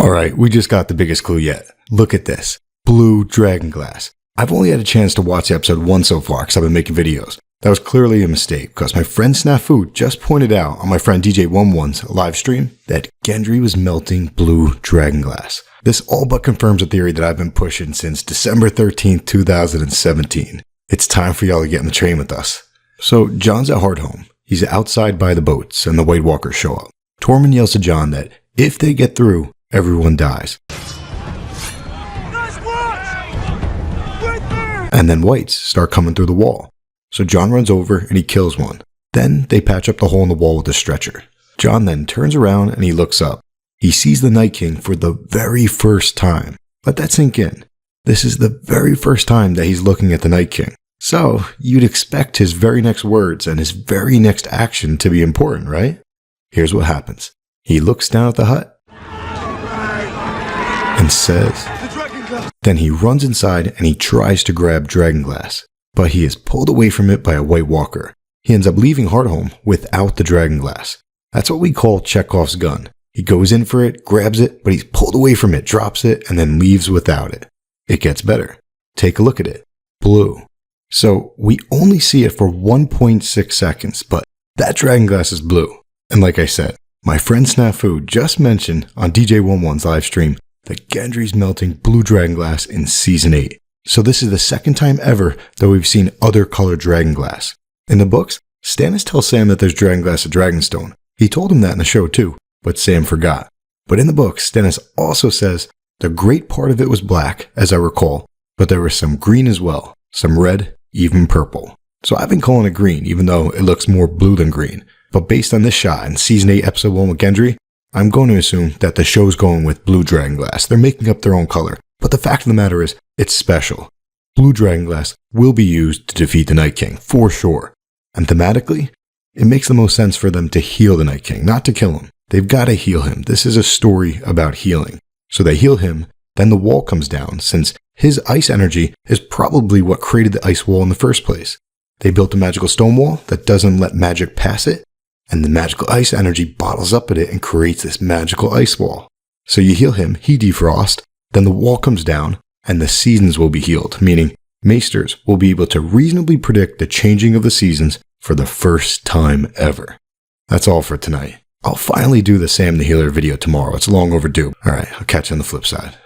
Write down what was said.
Alright, we just got the biggest clue yet. Look at this. Blue Dragonglass. I've only had a chance to watch episode 1 so far because I've been making videos. That was clearly a mistake because my friend Snafu just pointed out on my friend DJ11's live stream that Gendry was melting Blue Dragonglass. This all but confirms a theory that I've been pushing since December 13th, 2017. It's time for y'all to get in the train with us. So Jon's at Hardhome. He's outside by the boats and the White Walkers show up. Tormund yells to Jon that if they get through, everyone dies. And then whites start coming through the wall. So Jon runs over and he kills one. Then they patch up the hole in the wall with a stretcher. Jon then turns around and he looks up. He sees the Night King for the very first time. Let that sink in. This is the very first time that he's looking at the Night King. So you'd expect his very next words and his very next action to be important, right? Here's what happens. He looks down at the hut and says, then he runs inside and he tries to grab Dragonglass, but he is pulled away from it by a White Walker. He ends up leaving Hardhome without the Dragonglass. That's what we call Chekhov's gun. He goes in for it, grabs it, but he's pulled away from it, drops it, and then leaves without it. It gets better. Take a look at it. Blue. So we only see it for 1.6 seconds, but that Dragonglass is blue. And like I said, my friend Snafu just mentioned on DJ11's live stream that Gendry's melting Blue Dragonglass in Season 8. So this is the second time ever that we've seen other colored Dragonglass. In the books, Stannis tells Sam that there's Dragonglass at Dragonstone. He told him that in the show too, but Sam forgot. But in the books, Stannis also says the great part of it was black, as I recall, but there was some green as well, some red, even purple. So I've been calling it green, even though it looks more blue than green. But based on this shot in Season 8, Episode 1 with Gendry, I'm going to assume that the show's going with Blue Dragonglass. They're making up their own color. But the fact of the matter is, it's special. Blue Dragonglass will be used to defeat the Night King, for sure. And thematically, it makes the most sense for them to heal the Night King, not to kill him. They've got to heal him. This is a story about healing. So they heal him, then the wall comes down, since his ice energy is probably what created the ice wall in the first place. They built a magical stone wall that doesn't let magic pass it, and the magical ice energy bottles up at it and creates this magical ice wall. So you heal him, he defrosts, then the wall comes down, and the seasons will be healed, meaning maesters will be able to reasonably predict the changing of the seasons for the first time ever. That's all for tonight. I'll finally do the Sam the Healer video tomorrow. It's long overdue. Alright, I'll catch you on the flip side.